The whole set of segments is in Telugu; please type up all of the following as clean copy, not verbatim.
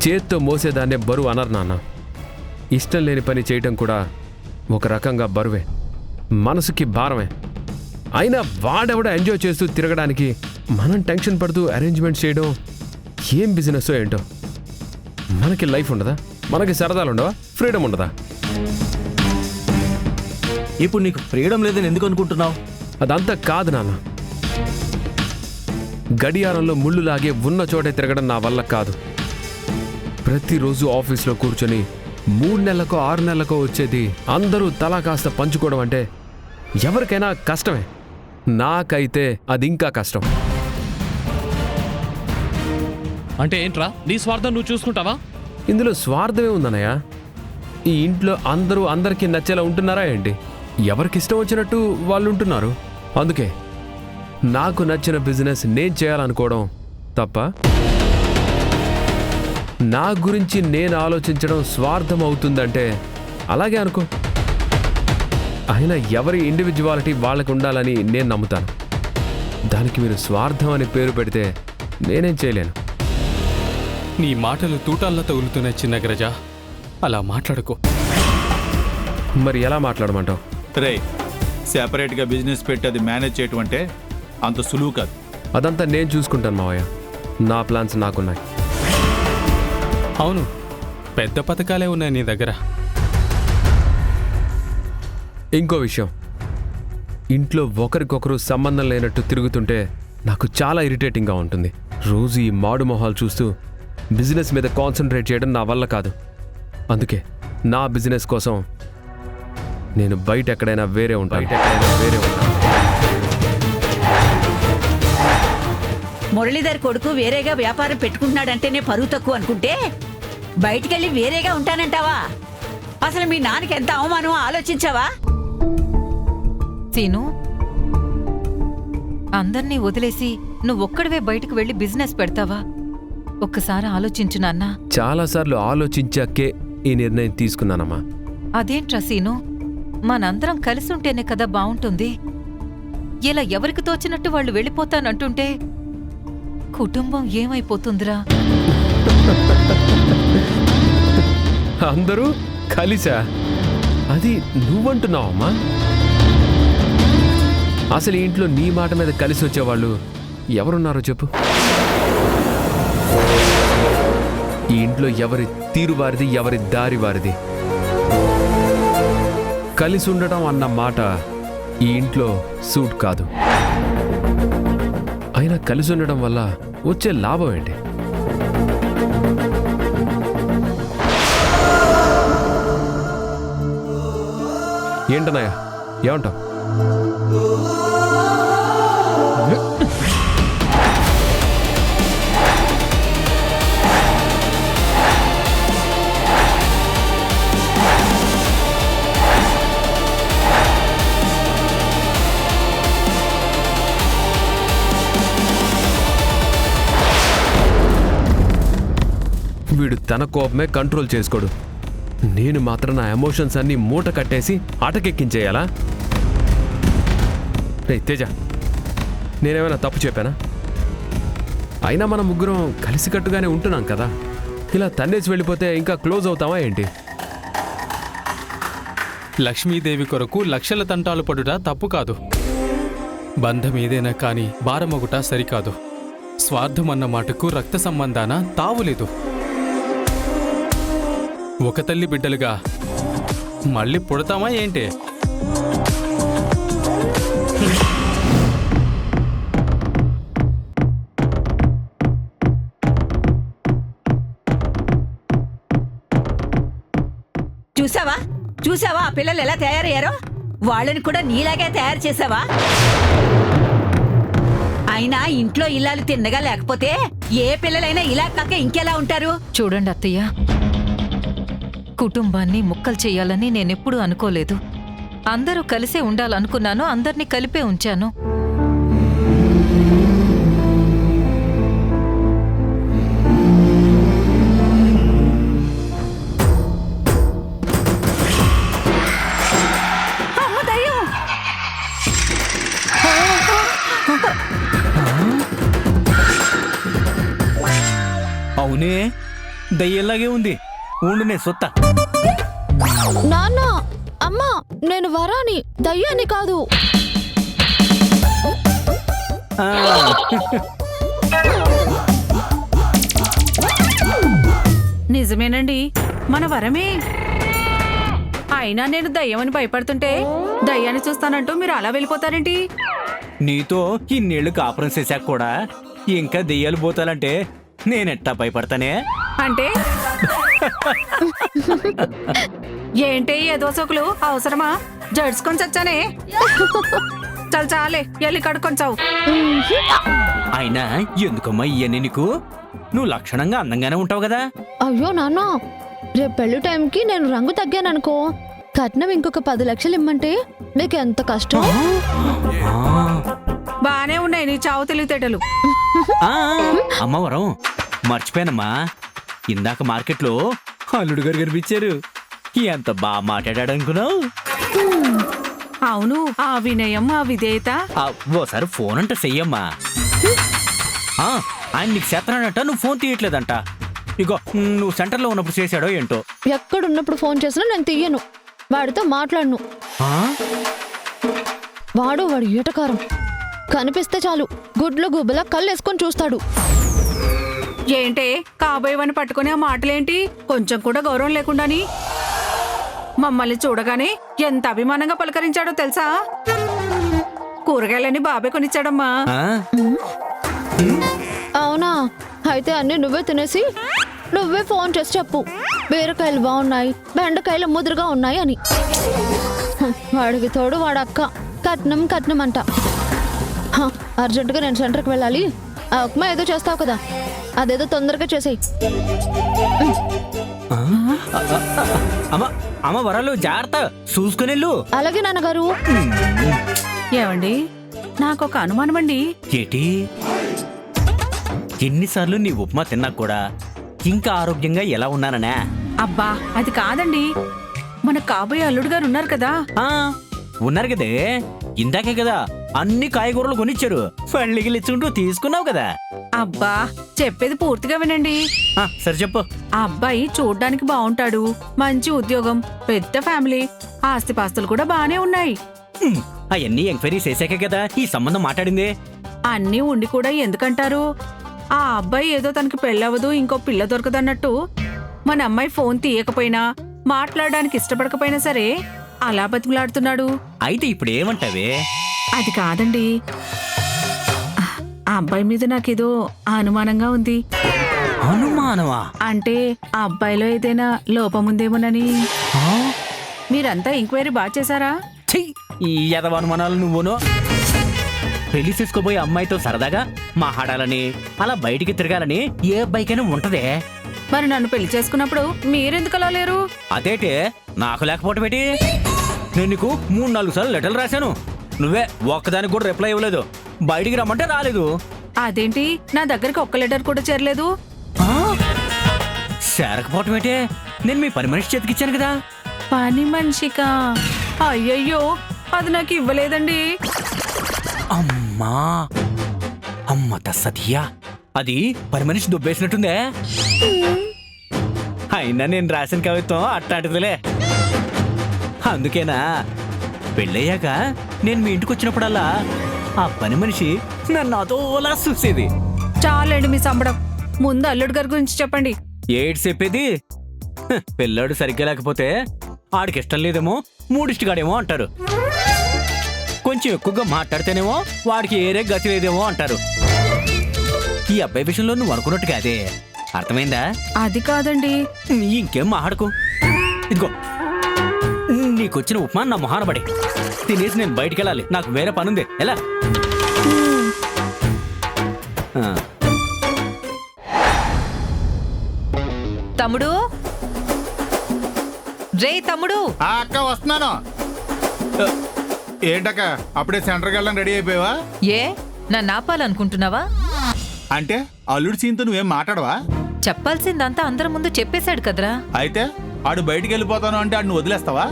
చేత్తో మోసేదాన్నే బరువు అనరు నాన్న. ఇష్టం లేని పని చేయటం కూడా ఒక రకంగా బరువే, మనసుకి భారమే. అయినా వాడెవడ ఎంజాయ్ చేస్తూ తిరగడానికి మనం టెన్షన్ పడుతూ అరేంజ్మెంట్ చేయడం ఏం బిజినెస్ ఏంటో. మనకి లైఫ్ ఉండదా? మనకి సరదాలు ఉండవా? ఫ్రీడమ్ ఉండదా? ఇప్పుడు నీకు ఫ్రీడమ్ లేదని ఎందుకు అనుకుంటున్నావు? అదంతా కాదు నాన్న. గడియారంలో ముళ్ళు లాగే ఉన్న చోటే తిరగడం నా వల్ల కాదు. ప్రతిరోజు ఆఫీస్లో కూర్చొని 3 నెలలకో 6 నెలలకో వచ్చేది అందరూ తలా కాస్త పంచుకోవడం అంటే ఎవరికైనా కష్టమే. నాకైతే అది ఇంకా కష్టం. అంటే ఏంట్రా, నీ స్వార్థం నువ్వు చూసుకుంటావా? ఇందులో స్వార్థమే ఉందన్నయ్య. ఈ ఇంట్లో అందరూ అందరికీ నచ్చేలా ఉంటున్నారా ఏంటి? ఎవరికిష్టం వచ్చినట్టు వాళ్ళు ఉంటున్నారు. అందుకే నాకు నచ్చిన బిజినెస్ నేను చేయాలనుకోవడం తప్ప, నా గురించి నేను ఆలోచించడం స్వార్థం అవుతుందంటే అలాగే అనుకో. అయినా ఎవరి ఇండివిజువాలిటీ వాళ్ళకు ఉండాలని నేను నమ్ముతాను. దానికి మీరు స్వార్థం అని పేరు పెడితే నేనేం చేయలేను. నీ మాటలు తూటాల్లో తగులుతున్నాయి చిన్నగ్రజ, అలా మాట్లాడుకో. మరి ఎలా మాట్లాడమంటావు? రే, సెపరేట్గా బిజినెస్ పెట్టి అది మేనేజ్ చేయటం అంటే అంత సులువు కాదు. అదంతా నేను చూసుకుంటాను మావయ్య. నా ప్లాన్స్ నాకున్నాయి. అవును, పెద్ద పథకాలే ఉన్నాయి నీ దగ్గర. ఇంకో విషయం, ఇంట్లో ఒకరికొకరు సంబంధం లేనట్టు తిరుగుతుంటే నాకు చాలా ఇరిటేటింగ్గా ఉంటుంది. రోజు ఈ మాడు మొహాలు చూస్తూ బిజినెస్ మీద కాన్సన్ట్రేట్ చేయడం నా వల్ల కాదు. అందుకే నా బిజినెస్ కోసం నేను బయట ఎక్కడైనా వేరే ఉంటాను. మురళీధర్ కొడుకు వేరేగా వ్యాపారం పెట్టుకుంటున్నాడంటేనే పరువు తక్కువ అనుకుంటే బయటికెళ్ళి వేరేగా ఉంటానంటావా? అసలు మీ నాన్నకి ఎంత అవమానం ఆలోచించావా? సీను, అందర్నీ వదిలేసి నువ్వొక్కడివే బయటకు వెళ్ళి బిజినెస్ పెడతావా? ఒక్కసారి ఆలోచించు నాన్నా. చాలాసార్లు ఆలోచించాకే ఈ నిర్ణయం తీసుకున్నానమ్మా. అదేంట్రా సీను, మనందరం కలిసుంటేనే కదా బావుంటుంది. ఇలా ఎవరికి తోచినట్టు వాళ్ళు వెళ్ళిపోతానంటుంటే కుటుంబం ఏమైపోతుందిరా? అందరూ కలిసా? అది నువ్వంటున్నావమ్మా? అసలు ఈ ఇంట్లో నీ మాట మీద కలిసి వచ్చేవాళ్ళు ఎవరున్నారో చెప్పు. ఈ ఇంట్లో ఎవరి తీరు వారిది, ఎవరి దారి వారిది. కలిసి ఉండటం అన్న మాట ఈ ఇంట్లో సూట్ కాదు. అయినా కలిసి ఉండడం వల్ల వచ్చే లాభం ఏంటి? ఏంటన్నయ్య, ఏమంటావు? వీడు తన కోపమే కంట్రోల్ చేసుకోడు. నేను మాత్రం నా ఎమోషన్స్ అన్నీ మూట కట్టేసి ఆటకెక్కించేయాలా? రే తేజ, నేనేమైనా తప్పు చెప్పానా? అయినా మనం ముగ్గురం కలిసికట్టుగానే ఉంటున్నాం కదా. ఇలా తన్నేసి వెళ్ళిపోతే ఇంకా క్లోజ్ అవుతామా ఏంటి? లక్ష్మీదేవి కొరకు లక్షల తంటాలు పడుట తప్పు కాదు. బంధం ఏదైనా కానీ భారమొగుట సరికాదు. స్వార్థం అన్న మాటకు రక్త సంబంధాన తావులేదు. ఒక తల్లి బిడ్డలుగా మళ్ళీ పుడతామా ఏంటి? చూసావా చూసావా ఆ పిల్లలు ఎలా తయారయ్యారో? వాళ్ళని కూడా నీలాగే తయారు చేసావా? అయినా ఇంట్లో ఇల్లాలు తిన్నగా లేకపోతే ఏ పిల్లలైనా ఇలా కాక ఇంకెలా ఉంటారు? చూడండి అత్తయ్య, కుటుంబాన్ని ముక్కలు చెయ్యాలని నేనెప్పుడూ అనుకోలేదు. అందరూ కలిసే ఉండాలనుకున్నాను, అందర్నీ కలిపే ఉంచాను. అవునే, దయ్యంలాగే ఉంది. ఉండు నేను సొత్తా. నాన్న అమ్మా నేను వరాని దయ్యాన్ని కాదు. ఆ, నిజమేనండి, మన వరమే. అయినా నేను దయ్యమని భయపడుతుంటే దయ్యాన్ని చూస్తానంటూ మీరు అలా వెళ్ళిపోతారేంటి? నీతో ఇన్నేళ్లు కాపురం చేశాక కూడా ఇంకా దెయ్యాలు పోతాలంటే నేనెట్టా భయపడతానే? అంటే ఏంటి ఏదో సోకులు అవసరమా? జడ్చుకొని చచ్చానే. చాలు చాలే, ఎల్లి కడుక్కొని చావు. అయినా ఎందుకమ్మా ఇవన్నీ నీకు? నువ్వు లక్షణంగా అందంగానే ఉంటావు కదా. అయ్యో నాన్న, రేపు పెళ్లి టైంకి నేను రంగు తగ్గాననుకో, కట్నం ఇంకొక 10 లక్షలు ఇమ్మంటే మీకు ఎంత కష్టం. ఆ, బానే ఉన్నాయి నీ చావు తెలివితేటలు. ఆ, అమ్మవరం మర్చిపోయానమ్మా, ఇందాక మార్కెట్లో అల్లుడు గారు కనిపించారు. ఎంత బాగా మాట్లాడాడు అనుకున్నావు? అవును, ఆ వినయం ఆ విధేయత. ఓసారి ఫోన్ అంట చెయ్యమ్మా. ఆ, ఆయన నీకు చేస్తున్నాడంట, నువ్వు ఫోన్ తీయట్లేదంట. ఇగో నువ్వు సెంటర్లో ఉన్నప్పుడు చేశాడో ఏంటో. ఎక్కడున్నప్పుడు ఫోన్ చేసినా నేను తీయను, వాడితో మాట్లాడను. ఆ? వాడు ఈటకారం. కనిపిస్తే చాలు గుడ్లు గుబ్బలా కళ్ళేసుకొని చూస్తాడు. ఏంటే కాబోయేవని పట్టుకుని ఆ మాటలేంటి? కొంచెం కూడా గౌరవం లేకుండాని. మమ్మల్ని చూడగానే ఎంత అభిమానంగా పలకరించాడో తెలుసా? కూరగాయలని బాబే కొనిచ్చాడమ్మా. ఆ? అవునా? అయితే అన్నీ నువ్వే తినేసి నువ్వే ఫోన్ చేసి చెప్పు, బీరకాయలు బాగున్నాయి, బెండకాయలు ముదురుగా ఉన్నాయి అని. వాడికి తోడు వాడక్క కట్నం కట్నం అంట. అర్జెంటుగా నేను సెంటర్కి వెళ్ళాలి. ఆ ఉప్మా ఏదో చేస్తావు కదా, అదేదో తొందరగా చేసేయి. అమ్మ వరాలు జాగ్రత్త, చూసుకునేళ్ళు. అలాగే నాన్నగారు. ఏమండి, నాకొక అనుమానం అండి. ఏటి ఎన్నిసార్లు నీ ఉప్మా తిన్నా కూడా ఇంకా ఆరోగ్యంగా ఎలా ఉన్నాననే? అబ్బా అది కాదండి, మన కాబోయే అల్లుడు గారు ఉన్నారు కదా. ఆ, ఉన్నారు కదే, ఇందాకే కదా అన్ని కాయగూరలు కొనిచ్చారు. పళ్ళిగిలిచ్చుకుంటూ తీసుకున్నావు కదా. అబ్బా చెప్పేది పూర్తిగా వినండి. సరే చెప్పు. ఆ అబ్బాయి చూడ్డానికి బాగుంటాడు, మంచి ఉద్యోగం, పెద్ద ఫ్యామిలీ, ఆస్తిపాస్తులు కూడా బానే ఉన్నాయి. అవన్నీ ఎంక్వైరీ చేశాకే కదా ఈ సంబంధం మాట్లాడింది. అన్నీ ఉండి కూడా ఎందుకంటారు? ఆ అబ్బాయి ఏదో తనకి పెళ్ళవదు, ఇంకో పిల్ల దొరకదన్నట్టు మన అమ్మాయి ఫోన్ తీయకపోయినా మాట్లాడడానికి ఇష్టపడకపోయినా సరే అలా బతిమలాడుతున్నాడు. అయితే ఇప్పుడు ఏమంటావే? అది కాదండి, ఆ అబ్బాయి మీద నాకేదో అనుమానంగా ఉంది. అనుమానమా? అంటే ఆ అబ్బాయిలో ఏదైనా లోపం ఉందేమోనని. ఆ? మీరంతా ఎంక్వైరీ బాగా చేశారా? ఛీ, ఈ యదవ అనుమానాలు నువ్వును. పెళ్లి చేసుకోబోయే అమ్మాయితో సరదాగా మాట్లాడాలని, అలా బయటికి తిరగాలని ఏ అబ్బాయికైనా ఉంటదే. మరి నన్ను పెళ్లి చేసుకున్నప్పుడు మీరెందుకు అలా లేరు? అదేంటే నాకు లేకపోవటం ఏంటి? నేను నీకు 3-4 సార్లు లెటర్లు రాశాను, నువ్వే ఒక్కదానికి కూడా రిప్లై ఇవ్వలేదు. బయటికి రమ్మంటే రాలేదు. అదేంటి నా దగ్గరికి ఒక్క లెటర్ కూడా చేరలేదు? ఆ? చేరకపోవటం ఏంటి? నేను మీ పని మనిషి చేతికిచ్చాను కదా. పని మనిషికా? అయ్యయ్యో, అది నాకు ఇవ్వలేదండి. అమ్మా, అమ్మ తస్సదియా, అది పని మనిషి దుబ్బేసినట్టుందే. అయినా నేను రాసిన కవిత్వం అట్లాంటిదిలే. అందుకేనా పెళ్ళయ్యాక నేను మీ ఇంటికి వచ్చినప్పుడల్లా ఆ పని మనిషి నన్ను అదోలా చూసేది. చాలండి మీ సంబడం, ముందు అల్లుడు గారి గురించి చెప్పండి. ఏడు చెప్పేది? పిల్లాడు సరిగ్గా లేకపోతే ఆడికి ఇష్టం లేదేమో, మూడిష్టిగాడేమో అంటారు. కొంచెం ఎక్కువగా మాట్లాడితేనేమో వాడికి ఏరే గతి లేదేమో అంటారు. ఈ అబ్బాయి విషయంలో నువ్వు అనుకున్నట్టు కాదే, అర్థమైందా? అది కాదండి. ఇంకేం మాట్లాడుకో. ఇదిగో నీకొచ్చిన ఉప్మా నా మొహాన పడి తినేసి నేను బయటికి వెళ్ళాలి, నాకు వేరే పనుంది. ఎలా? తమ్ముడు, రే తమ్ముడు. అక్క వస్తున్నాను. ఏంటక్క అప్పుడే సెంటర్కి వెళ్ళడం రెడీ అయిపోయావా? ఏ నన్ను ఆపాలనుకుంటున్నావా? అంటే అల్లుడి సీన్తో నువ్వేం మాట్లాడవా? చెప్పాల్సిందంతా అందరి ముందు చెప్పేశాడు కదరా. అయితే ఆడు బయటికి వెళ్ళిపోతాను అంటే ఆడు నువ్వు వదిలేస్తావా?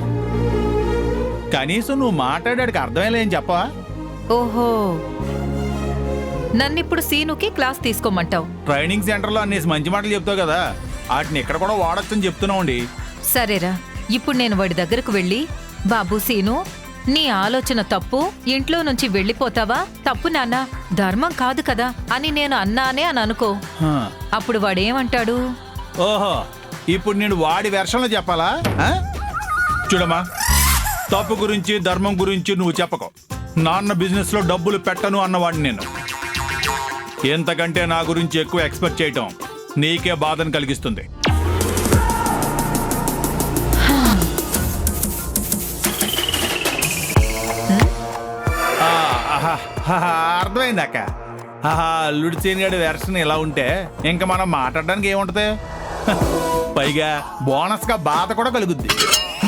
కనీసం నువ్వు మాట్లాడాడికి అర్థమయ్యేలా ఏం చెప్పవా? ఓహో, నన్నిప్పుడు సీనుకి క్లాస్ తీసుకోమంటావు? ట్రైనింగ్ సెంటర్లో అన్నేసి మంచి మాటలు చెప్తావు కదా, వాటిని ఇక్కడ కూడా వాడొచ్చని చెప్తున్నామండి. సరేరా, ఇప్పుడు నేను వాడి దగ్గరకు వెళ్ళి, బాబు సీను, నీ ఆలోచన తప్పు, ఇంట్లో నుంచి వెళ్ళిపోతావా? తప్పు నాన్న, ధర్మం కాదు కదా అని నేను అన్నానే అని అనుకో. హా. అప్పుడు వాడేమంటాడు? ఓహో, ఇప్పుడు నేను వాడి వెర్షన్లో చెప్పాలా? ఆ? చూడమ్మా, తప్పు గురించి ధర్మం గురించి నువ్వు చెప్పకు. నాన్న బిజినెస్లో డబ్బులు పెట్టను అన్నవాడిని నేను. ఎంతకంటే నా గురించి ఎక్కువ ఎక్స్పెక్ట్ చేయటం నీకే బాధను కలిగిస్తుంది. అర్థమైంది అక్క. అల్లుడి సీనియర్ వెర్షన్ ఇలా ఉంటే ఇంకా మనం మాట్లాడడానికి ఏముంటది? పైగా బోనస్ గా బాధ కూడా కలుగుద్ది.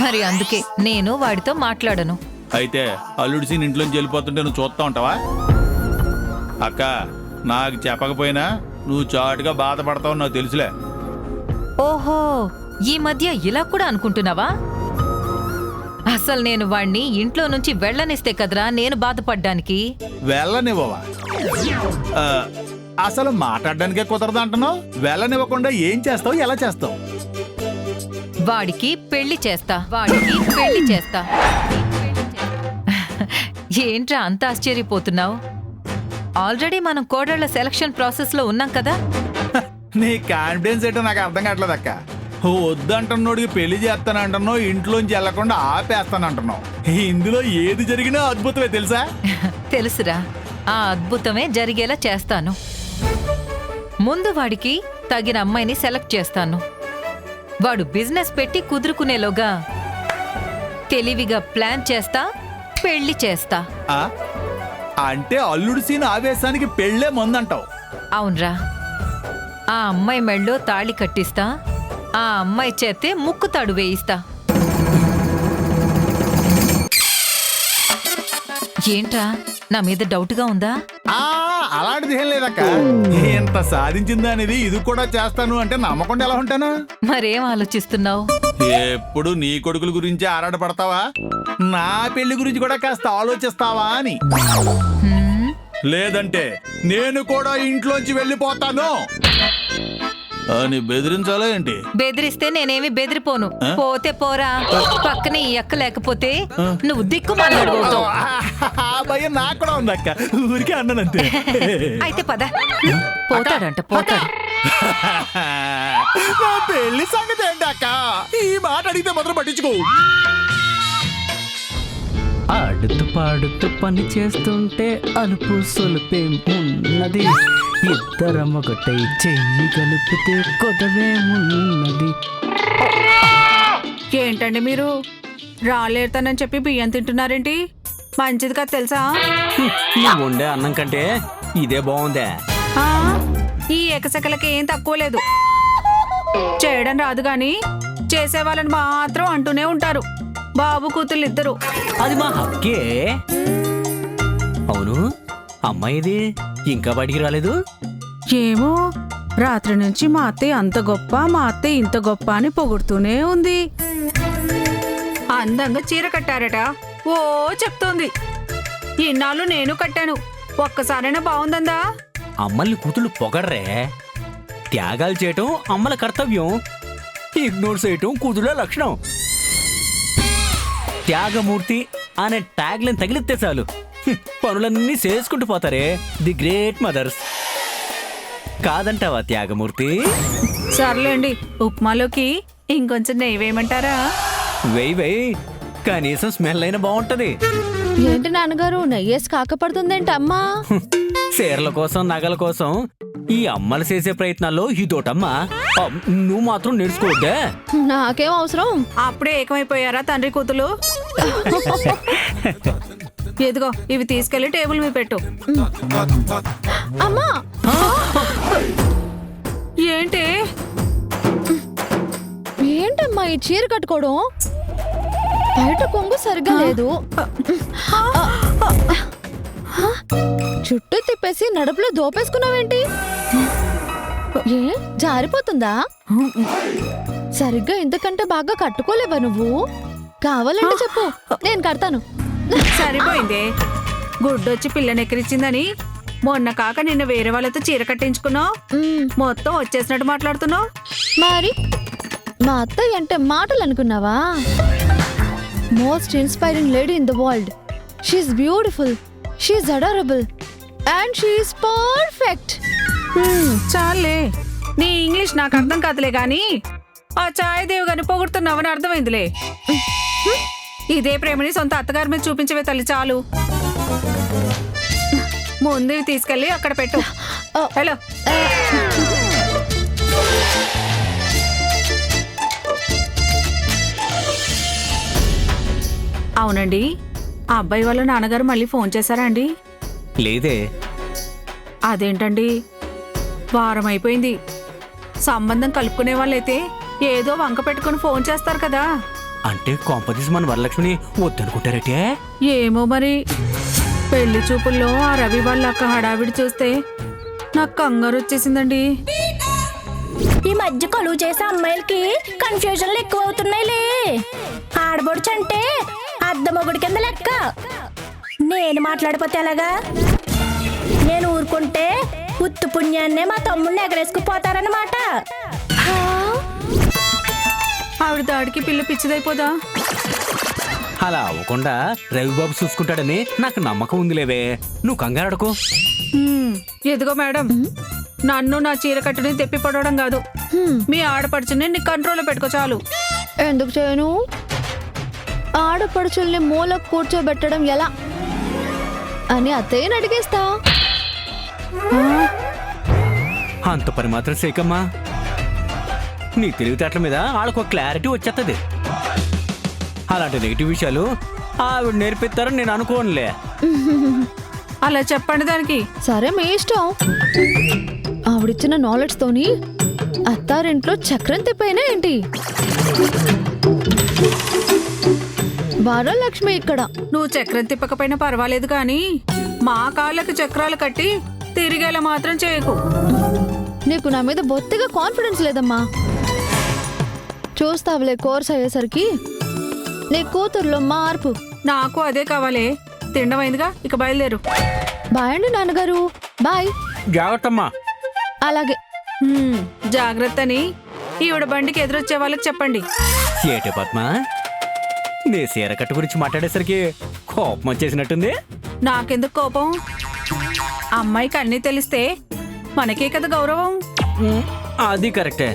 మరి అందుకే నేను వాడితో మాట్లాడను. అయితే అల్లుడి సీన్ ఇంట్లోంచి వెళ్ళిపోతుంటే నువ్వు చూస్తా ఉంటావా? అక్క, నాకు చెప్పకపోయినా నువ్వు చాటుగా బాధపడతావు నాకు తెలుసులే. ఓహో, ఈ మధ్య ఇలా కూడా అనుకుంటున్నావా? అసలు నేను వాణ్ణి ఇంట్లో నుంచి వెళ్ళనిస్తే కదరా నేను బాధపడ్డానికి. వెళ్ళనివ్వవా? అసలు మాట్లాడడానికే కుదరదు అంటున్నావు. వెళ్ళనివ్వకుండా ఏం చేస్తావు, ఎలా చేస్తావు? వాడికి పెళ్లి చేస్తా, వాడికి పెళ్లి చేస్తా. ఏంట్రా అంత ఆశ్చర్యపోతున్నావు? ఆల్రెడీ మనం కోడళ్ల సెలక్షన్ ప్రాసెస్ లో ఉన్నాం కదా. నీ కాన్ఫిడెన్స్ ఏంటో నాకు అర్థం కావట్లేదు అక్క. వద్దంటున్నోడికి పెళ్లి చేస్తానంటున్నావు, ఇంట్లోంచి వెళ్లకుండా ఆపేస్తానంటున్నావు. ఇందులో ఏది జరిగినా అద్భుతమే తెలుసా? తెలుసురా, ఆ అద్భుతమే జరిగేలా చేస్తాను. ముందు వాడికి తగిన అమ్మాయిని సెలెక్ట్ చేస్తాను. వాడు బిజినెస్ పెట్టి కుదురుకునేలోగా తెలివిగా ప్లాన్ చేస్తా, పెళ్లి చేస్తా. ఆ? అంటే అల్లుడు సీన్ ఆవేశానికి పెళ్ళే మందంటావు? అవునరా, ఆ అమ్మాయి మెళ్ళో తాళి కట్టిస్తా, ఆ అమ్మాయి చేతే ముక్కుతాడు వేయిస్తా. ఏంట్రా, నా మీద డౌట్గా ఉందా? అలాంటిది ఏం లేదక్క. ఎంత సాధించిందా అనేది ఇది కూడా చేస్తాను అంటే నమ్మకుండా ఎలా ఉంటాను? మరేం ఆలోచిస్తున్నావు? ఎప్పుడు నీ కొడుకుల గురించి ఆరాటపడతావా? నా పెళ్లి గురించి కూడా కాస్త ఆలోచిస్తావా అని. లేదంటే నేను కూడా ఇంట్లోంచి వెళ్ళిపోతాను అని బెదిరించాలా ఏంటి? బెదిరిస్తే నేనేమి బెదిరిపోను. పోతే పోరా, పక్కనే ఈ అక్క లేకపోతే నువ్వు దిక్కు మాట్లాడుకోతావు. భయం నాకు కూడా ఉంది అక్క, ఊరికే అన్నానంతే. అయితే పద. పోతాడంట, పోతాడు. నా పెళ్లి సంగతి ఏంటి అక్క? ఈ మాట అడిగితే మాత్రం పట్టించుకో. ఆడుతూ పాడుతూ పని చేస్తుంటే అలుపు సొలుపేం ఉన్నది, ఇద్దరం ఒకటై చెయ్యి కలిపితే కొదవేమున్నది. ఏంటండి మీరు రాలేరుతానని చెప్పి బియ్యం తింటున్నారేంటి? మంచిది కదా తెలుసా? నువ్వు వండే అన్నం కంటే ఇదే బాగుందే. ఆ, ఈ ఎకసెకలకి ఏం తక్కువ లేదు. చేయడం రాదు గాని చేసే వాళ్ళని మాత్రం అంటూనే ఉంటారు. బాబు కూతుళ్ళు ఇద్దరు. అది మా హక్కే. అవును, అమ్మాయిది ఇంకా బడికి రాలేదు. ఏమో, రాత్రి నుంచి మా అత్తయ్య అంత గొప్ప, మా అత్తయ్య ఇంత గొప్ప అని పొగుడుతూనే ఉంది. అందంగా చీర కట్టారట ఓ చెప్తోంది. ఇన్నాళ్ళు నేను కట్టాను, ఒక్కసారైనా బాగుందందా? అమ్మల్ని కూతుళ్ళు పొగడ్రే. త్యాగాలు చేయటం అమ్మల కర్తవ్యం, ఇగ్నోర్ చేయటం కూతుళ్ళ లక్షణం. త్యాగమూర్తి అనే ట్యాగ్ లైన్ తగిలితే చాలు పనులన్నీ చేసుకుంటూ పోతారే ది గ్రేట్ మదర్స్. కాదంటావా త్యాగమూర్తి? సర్లేండి, ఉప్మాలోకి ఇంకొంచెం నెయ్యి వేయమంటారా? వెయ్యి వెయ్యి, కనీసం స్మెల్ అయినా బాగుంటది. ఏంటి నాన్నగారు, నెయ్యేసి కాకపడుతుందేంటి అమ్మా? చీరల కోసం నగల కోసం ఈ అమ్మలు చేసే ప్రయత్నాల్లో ఇదోటమ్మా. నువ్వు మాత్రం నేర్చుకోవద్దే. నాకేం అవసరం? అప్పుడే ఏకమైపోయారా తండ్రి కూతులు? ఎదిగో, ఇవి తీసుకెళ్లి టేబుల్ మీద పెట్టు. అమ్మా, ఏంటి ఏంటమ్మా ఈ చీర కట్టుకోవడం? బయట కొంగు సరిగా లేదు, చుట్టూ తిప్పేసి నడుపులో దోపేసుకున్నావేంటి? ఏ జారిపోతుందా? సరిగ్గా ఇంతకంటే బాగా కట్టుకోలేవా నువ్వు? కావాలంటే చెప్పు, నేను కడతాను. సరిపోయిందే, గుడ్డొచ్చి పిల్లని ఎక్కిరిచ్చిందని మొన్న కాక నిన్న వేరే వాళ్ళతో చీర కట్టించుకున్నావు, మొత్తం వచ్చేసినట్టు మాట్లాడుతున్నావు. మరి మా అత్తయ్య అంటే మాటలు అనుకున్నావా? Most inspiring lady in the world. She is beautiful, she is adorable and she is perfect. చాలే, నీ ఇంగ్లీష్ నాకు అర్థం కాదులే గాని ఆ ఛాయదేవి గారిని పొగుడుతున్నావని అర్థమైందిలే. ఇదే ప్రేమని సొంత అత్తగారి మీద చూపించవే తల్లి, చాలు. ముందు ఇవి తీసుకెళ్ళి అక్కడ పెట్టు. హలో, అవునండి, ఆ అబ్బాయి వాళ్ళ నాన్నగారు మళ్ళీ ఫోన్ చేశారా అండి? లేదే. అదేంటండి, వారం అయిపోయింది. సంబంధం కలుపుకునే వాళ్ళైతే ఏదో వంక పెట్టుకుని ఫోన్ చేస్తారు కదా. అంటే కొంపదీసి మన వరలక్ష్మిని వద్దనుకుంటారటే? ఏమో మరి. పెళ్లి చూపుల్లో ఆ రవి వాళ్ళ అక్క హడావిడి చూస్తే నాకు కంగారు వచ్చేసిందండి. ఈ మధ్య కొలువు చేసే అమ్మాయిలకి కన్ఫ్యూజన్లు ఎక్కువ అవుతున్నాయిలే. ఆడబొడుచు అంటే అద్దమొగుడి కింద లెక్క. నేను మాట్లాడిపోతే ఎలాగా? నేను ఊరుకుంటే ఉత్తు పుణ్యాన్నే మా తమ్ముడిని ఎగరేసుకుపోతారన్నమాట. ఆవిడ దాడికి పిల్ల పిచ్చిదైపోదా? అలా అవ్వకుండా రవిబాబు చూసుకుంటాడని నాకు నమ్మకం ఉందిలేవే, నువ్వు కంగారడకు. ఎదుగో మేడం, నన్ను నా చీర కట్టుని తెప్పి పడవడం కాదు, మీ ఆడపడుచుని నీ కంట్రోల్లో పెట్టుకో చాలు. ఎందుకు చేయను? ఆడపడుచుల్ని మూలకు కూర్చోబెట్టడం ఎలా అని అత్తయ్యని అడిగేస్తా. అంత పని మాత్రం సేకమ్మా. నీ తెలివితేటల మీద వాళ్ళకు క్లారిటీ వచ్చేస్తుంది. అలాంటి నెగిటివ్ విషయాలు ఆవిడ నేర్పిస్తారని నేను అనుకోనులే. అలా చెప్పండి దానికి. సరే, మీ ఇష్టం. ఆవిడిచ్చిన నాలెడ్జ్ తోని అత్తారింట్లో చక్రం తిప్పైనా ఏంటి? వరలక్ష్మి ఇక్కడ. నువ్వు చక్రం తిప్పకపోయినా పర్వాలేదు కానీ మా కాళ్ళకు చక్రాలు కట్టి తిరిగేలా మాత్రం చేయకు. నీకు నా మీద బొత్తిగా కాన్ఫిడెన్స్ లేదమ్మా. చూస్తావులే, కోర్స్ అయ్యేసరికి నీ కూతుర్లో మార్పు. నాకు అదే కావాలే. తిండమైందిగా, ఇక బయలుదేరు. బాయ్ అండి నాన్నగారు. బాయ్. జాగ్రత్తమ్మా. అలాగే. జాగ్రత్త అని ఈవిడ బండికి ఎదురొచ్చే వాళ్ళకి చెప్పండి. ఏటే పద్మ, నీ సీర కట్టు గురించి మాట్లాడేసరికి కోపం వచ్చేసినట్టుంది. నాకెందుకు కోపం? అమ్మాయికి అన్నీ తెలిస్తే మనకే కదా గౌరవం. అది కరెక్టే.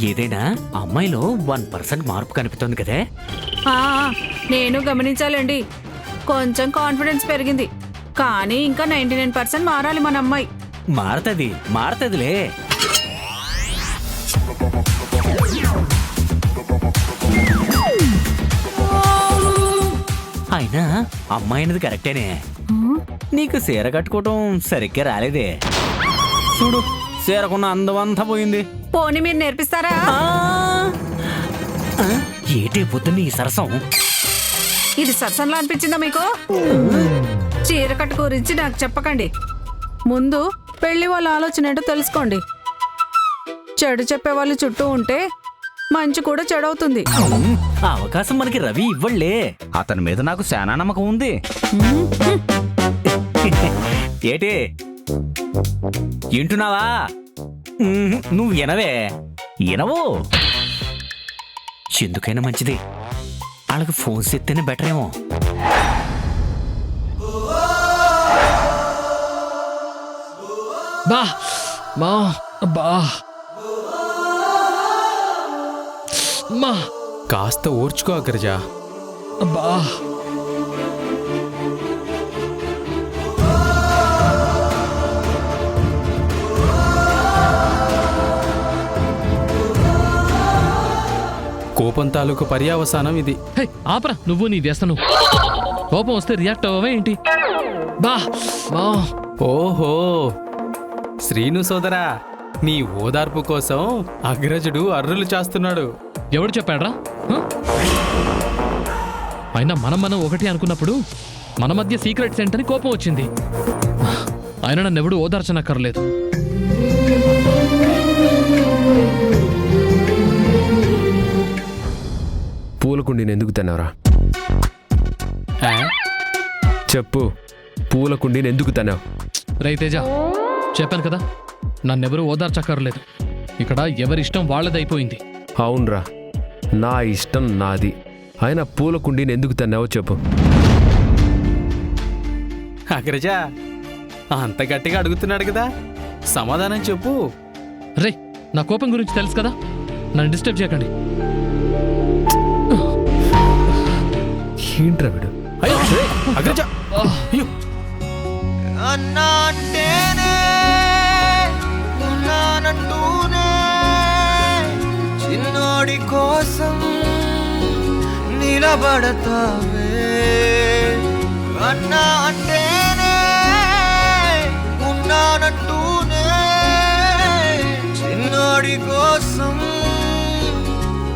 ఏదైనా అమ్మాయిలో 1% మార్పు కనిపిస్తుంది కదే. నేను గమనించాలండి, కొంచెం కాన్ఫిడెన్స్ పెరిగింది, కానీ ఇంకా 99% మారాలి మన అమ్మాయి. మారతదిలే. అయినా అమ్మాయి అనేది కరెక్టేనే. నీకు సీర కట్టుకోవటం సరిగ్గా రాలేదే. చూడు, సీరకున్న అందమంతా పోయింది. పోనీ మీరు నేర్పిస్తారా? ఏటే పొద్దున్న ఈ సరసం. ఇది సరసంలా అనిపించిందా మీకు? చీర కట్టు గురించి నాకు చెప్పకండి. ముందు పెళ్లి వాళ్ళ ఆలోచన ఏంటో తెలుసుకోండి. చెడు చెప్పే వాళ్ళు చుట్టూ ఉంటే మంచి కూడా చెడవుతుంది. అవకాశం మనకి రవి ఇవ్వలే. అతని మీద నాకు శానా నమ్మకం ఉంది. ఏటి వింటున్నావా? నువ్వు వినవు. ఎందుకైనా మంచిది, వాళ్ళకి ఫోన్ చేస్తేనే బెటర్ ఏమో. బా మా బా మా కాస్త ఓర్చుకో అగ్రజా. బా కోపం తాలూకు పర్యావసానం ఇది. హే, ఆపరా నువ్వు నీ వ్యసనం. కోపం వస్తే రియాక్ట్ అవ్వవే ఏంటి? బా మా ఓహో, శ్రీను సోదరా, నీ ఓదార్పు కోసం అగ్రజుడు అర్రులు చేస్తున్నాడు. ఎవడు చెప్పాడ్రా? అయినా మనం ఒకటి అనుకున్నప్పుడు మన మధ్య సీక్రెట్స్ ఏంటని కోపం వచ్చింది. ఆయన నన్నెవడు ఓదార్చనక్కర్లేదు. పూలకుండి ఎందుకు తిన్నావురా? చెప్పు. పూల కుండీని ఎందుకు తన్నావు? రైతేజ, చెప్పాను కదా, నన్నెవరూ ఓదార్చక్కర్లేదు. ఇక్కడ ఎవరిష్టం వాళ్ళదైపోయింది. అవునరా, నా ఇష్టం నాది. ఆయన పూల కుండీని ఎందుకు తన్నావో చెప్పు. అగ్రజ, అంత గట్టిగా అడుగుతున్నాడు కదా, సమాధానం చెప్పు. రే, నా కోపం గురించి తెలుసు కదా, నన్ను డిస్టర్బ్ చేయకండి. ఏంట్రా వీడు? అయ్యో, అగ్రజ, అయ్యో. అన్నా అంటేనే ఉన్నానంటూనే చిన్నోడి కోసం నిలబడతావే. అన్నా అంటేనే ఉన్నానంటూనే చిన్నోడి కోసం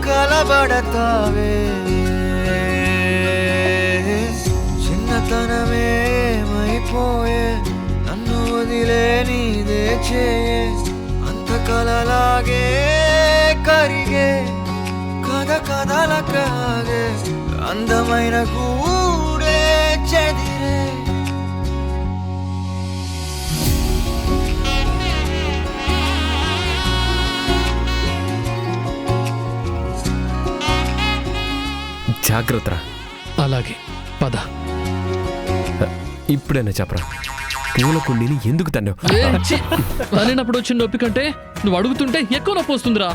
కలబడతావే. చిన్నతనమేమైపోయే నన్ను వదిలే నీదే చేయే. అంత కలలాగే కరిగే కథ కథలకాగే అందమైన గూడే చెదిరే. జాగ్రత్త. అలాగే, పద. ఇప్పుడైనా చెప్పరా, పూల కుండీని ఎందుకు తన్నావు? అనినప్పుడు వచ్చిన నొప్పి కంటే నువ్వు అడుగుతుంటే ఎక్కువ నొప్పి వస్తుందిరా.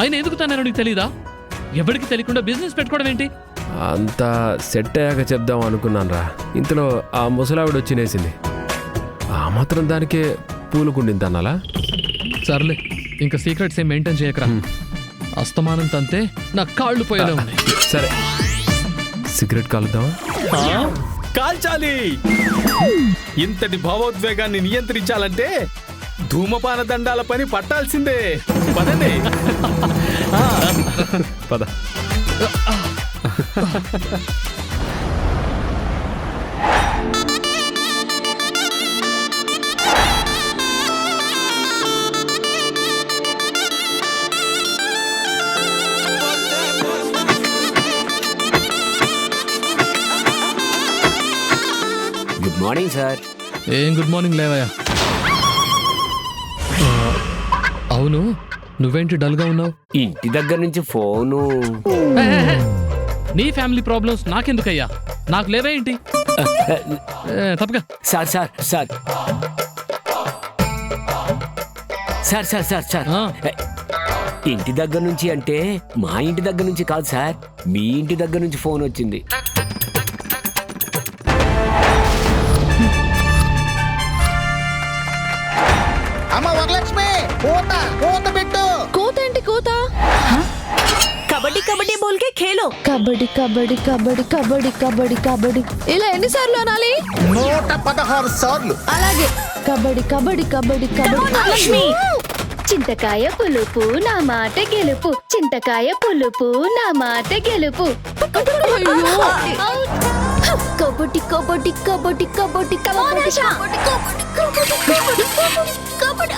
ఆయన ఎందుకు తన్నారో నీకు తెలీదా? ఎవరికి తెలియకుండా బిజినెస్ పెట్టుకోవడం ఏంటి? అంతా సెట్ అయ్యాక చెప్దాం అనుకున్నాను రా. ఇంతలో ఆ ముసలావిడ వచ్చినేసింది. ఆ మాత్రం దానికే పూల కుండీని తన్నాలా? సర్లే, ఇంకా సీక్రెట్స్ ఏం మెయింటైన్ చేయకరా. అస్తమానం తంతే నా కాళ్ళు పోయేలా ఉన్నాయి. సరే, సిగరెట్ కాలుద్దామా? కాల్చాలి. ఇంతటి భావోద్వేగాన్ని నియంత్రించాలంటే ధూమపాన దండాల పని పట్టాల్సిందే. పదండి. పద. Good morning sir. ఏం గుడ్ మార్నింగ్ లేవయ్యా. అవును, నువ్వేంటి డల్గా ఉన్నావు? ఇంటి దగ్గర నుంచి ఫోను. నీ ఫ్యామిలీ ప్రాబ్లమ్స్ నాకెందుకయ్యా? నాకు లేవే ఏంటి? తప్పగా. Sir sir sir sir sir sir sir ఇంటి దగ్గర నుంచి అంటే మా ఇంటి దగ్గర నుంచి కాదు సార్, మీ ఇంటి దగ్గర నుంచి ఫోన్ వచ్చింది. అమ్మ వరలక్ష్మి, కోత కోత పెట్టు. కోత ఏంటి కోత? కబడ్డీ కబడ్డీ బోల్ కే ఖేలో. కబడ్డీ కబడ్డీ కబడ్డీ కబడ్డీ కబడ్డీ కబడ్డీ ఇలా ఎన్నిసార్లు అనాలి? 116 సార్లు. అలాగే, కబడ్డీ కబడ్డీ కబడ్డీ కబడ్డీ. లక్ష్మి, చింతకాయ పులుపు నా మాట గెలుపు, చింతకాయ పులుపు నా మాట గెలుపు. కబడ్డీ కబడ్డీ కబడ్డీ కబడ్డీ కబడ్డీ కబడ్డీ కబడ్డీ కబడ్డీ కబడ్డీ.